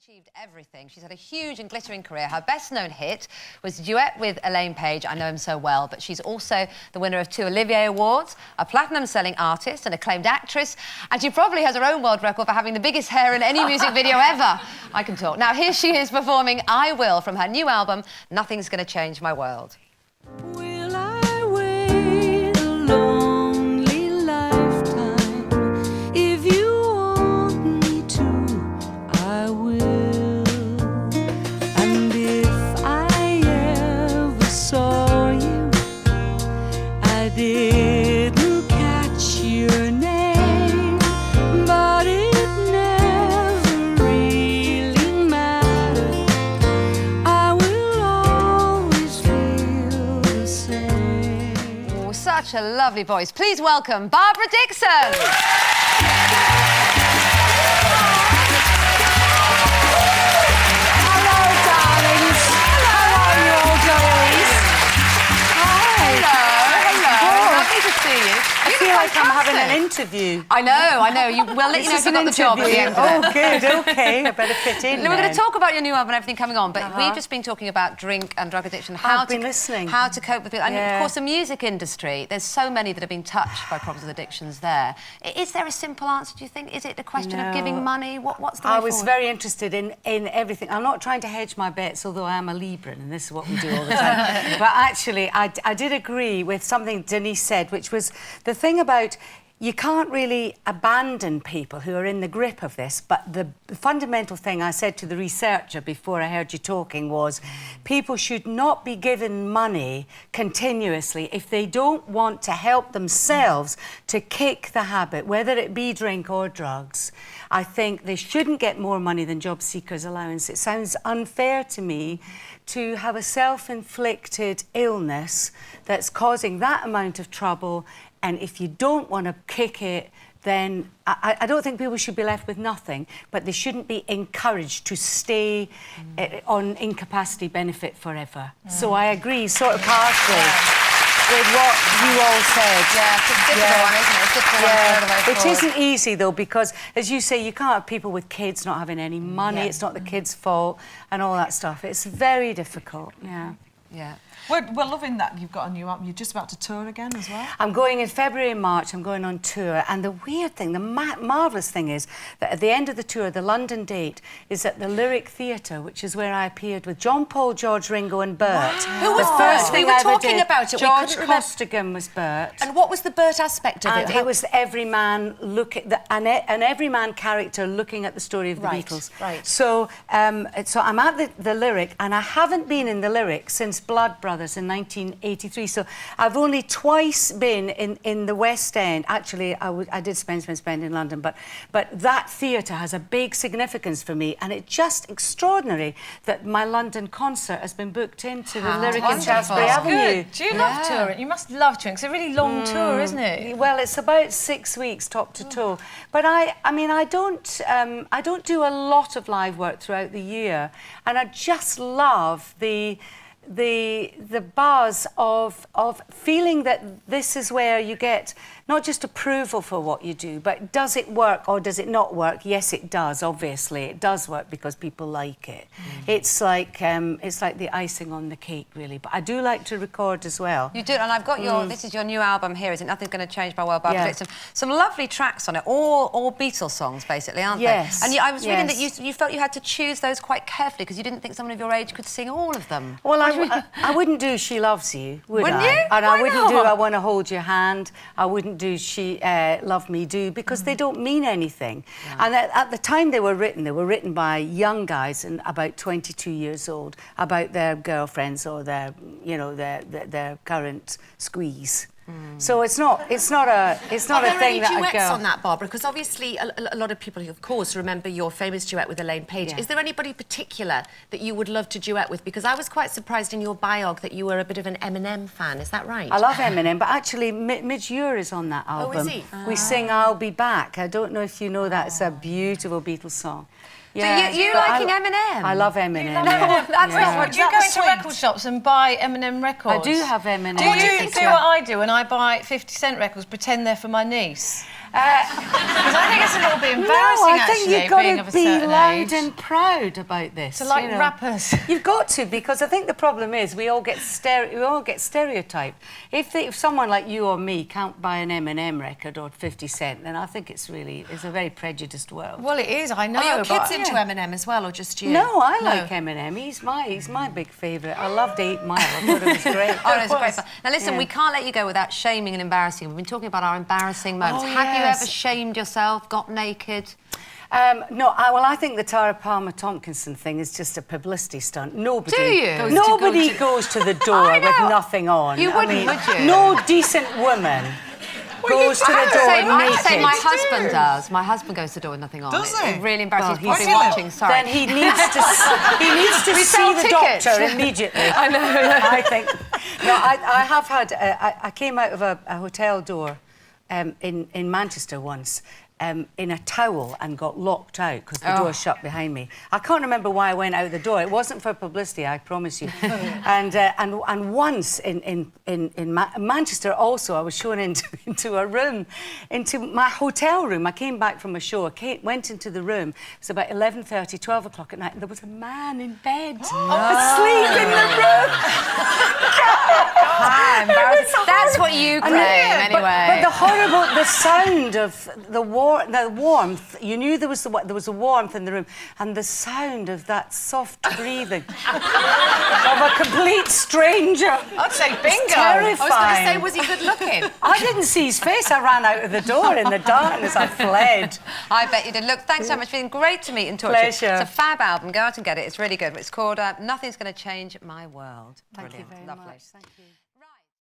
achieved everything. She's had a huge and glittering career. Her best-known hit was a duet with Elaine Paige, I Know Him So Well, but she's also the winner of 2 Olivier Awards, a platinum-selling artist, an acclaimed actress, and she probably has her own world record for having the biggest hair in any music video ever. I can talk. Now, here she is performing I Will from her new album, Nothing's Gonna Change My World. Will I wait a lonely lifetime? If you want me to, I will. And if I ever saw you, I didn't catch your name, but it never really mattered. I will always feel the same. Oh, such a lovely voice. Please welcome Barbara Dickson. Hello, darlings. How are you all, darlings? Hi. Hello. Lovely to see you. I feel like I'm having an interview. I know. We'll let you know if you got the job at the end of it. Oh, good. Okay, I better fit in. We're going then. to talk about your new album and everything coming on, but we've just been talking about drink and drug addiction. I've been listening. How to cope with it. And, Yeah. of course, the music industry, there's so many that have been touched by problems with addictions there. Is there a simple answer, do you think? Is it a question of giving money? What's the way I was forward? very interested in everything. I'm not trying to hedge my bets, although I am a Libran, and this is what we do all the time. But actually, I did agree with something Denise said, which was the thing about you can't really abandon people who are in the grip of this, but the fundamental thing I said to the researcher before I heard you talking was people should not be given money continuously if they don't want to help themselves to kick the habit, whether it be drink or drugs. I think they shouldn't get more money than job seekers allowance. It sounds unfair to me to have a self-inflicted illness that's causing that amount of trouble, and if you don't want to kick it, then I don't think people should be left with nothing, but they shouldn't be encouraged to stay on incapacity benefit forever. So I agree sort of partially with what you all said. Yeah, it's a difficult one, isn't it? It's difficult one. It isn't easy, though, because, as you say, you can't have people with kids not having any money. It's not the kids' fault and all that stuff. It's very difficult, Yeah. We're loving that you've got a new album. You're just about to tour again as well? I'm going in February and March. I'm going on tour. And the weird thing, the marvellous thing is that at the end of the tour, the London date is at the Lyric Theatre, which is where I appeared with John Paul, George Ringo and Bert. Wow. Who was the Bert? first thing We were I ever talking did. about it. We George couldn't remember. Costigan was Bert. And what was the Bert aspect of And it? it was every man an every man character looking at the story of the Beatles. Right. So, so I'm at the Lyric, and I haven't been in the Lyric since Blood Brothers in 1983. So I've only twice been in the West End. Actually, I did spend in London, but that theatre has a big significance for me, and it's just extraordinary that my London concert has been booked into the Lyric in Shaftesbury Avenue. Good. Do you love touring? You must love touring. It's a really long tour, isn't it? Well, it's about 6 weeks top to toe. But I mean, I don't do a lot of live work throughout the year, and I just love the buzz of feeling that this is where you get not just approval for what you do, but does it work or does it not work? Yes, it does. Obviously, it does work because people like it. It's like the icing on the cake, really. But I do like to record as well. You do, and I've got your. This is your new album here. Is it Nothing's Going to Change My World? Barbara Yeah. Dickson. Some lovely tracks on it, all Beatles songs, basically, aren't Yes, they? And I was reading that yes. you felt you had to choose those quite carefully because you didn't think someone of your age could sing all of them. Well, I wouldn't do She Loves You, would Wouldn't I? you? And Why I wouldn't do not? I Want to Hold Your Hand. I wouldn't do She Love Me Do, because they don't mean anything. And at the time they were written by young guys and about 22 years old, about their girlfriends or their current squeeze. So it's not a thing that Are there any I duets go. on that, Barbara? Because obviously a lot of people, of course, remember your famous duet with Elaine Paige. Yeah. Is there anybody particular that you would love to duet with? Because I was quite surprised in your biog that you were a bit of an Eminem fan. Is that right? I love Eminem, but actually Midge Ure is on that album. Oh, is he? We sing I'll Be Back. I don't know if you know that. It's a beautiful Beatles song. Yeah, you but liking Eminem? I love Eminem. love yeah. That's yeah. not. Do you go into record shops and buy Eminem records? I do have Eminem. Do you do what I do and I buy 50 Cent records, pretend they're for my niece? Because I think it's a little bit embarrassing, No, I think actually, you've got being to of a be certain loud age. and proud about this. So like you know. rappers. You've got to, because I think the problem is we all get stereotyped. If someone like you or me can't buy an M&M record or 50 Cent, then I think it's a very prejudiced world. Well, it is, I know. Are your kids but- into M&M as well, or just you? No, I like M&M. He's my big favourite. I loved 8 Mile. I thought it was great. Oh, no, it's great fun. Now, listen, we can't let you go without shaming and embarrassing. We've been talking about our embarrassing moments. Oh, Have you yes. ever shamed yourself, got naked? No, I think the Tara Palmer Tompkinson thing is just a publicity stunt. Nobody. Do you? Nobody goes to the door with nothing on. You wouldn't, would you? No decent woman goes to the door I naked. say my husband does. My husband goes to the door with nothing on. Does It's he? really embarrassing. Well, He's he's- probably watching. Sorry. Then he needs to We see sell the tickets. doctor immediately. I know. I think. No, I have had. I came out of a hotel door in Manchester once. In a towel and got locked out because the door shut behind me. I can't remember why I went out the door. It wasn't for publicity, I promise you. and once in Manchester also, I was shown into a room, into my hotel room. I came back from a show. Went into the room. It was about 11:30, 12 o'clock at night, and there was a man in bed asleep in the room. Ah, embarrassing. That's what you claim, anyway. But the horrible, the sound of the warmth. You knew there was a warmth in the room, and the sound of that soft breathing of a complete stranger. I'd say bingo. Terrifying. I was going to say, was he good looking? I didn't see his face. I ran out of the door in the darkness. I fled. I bet you did. Look, thanks so much. It's been great to meet and talk Pleasure. to you. It's a fab album. Go out and get it. It's really good. It's called Nothing's Gonna Change My World. Thank you Brilliant. very Lovely. much. Thank you.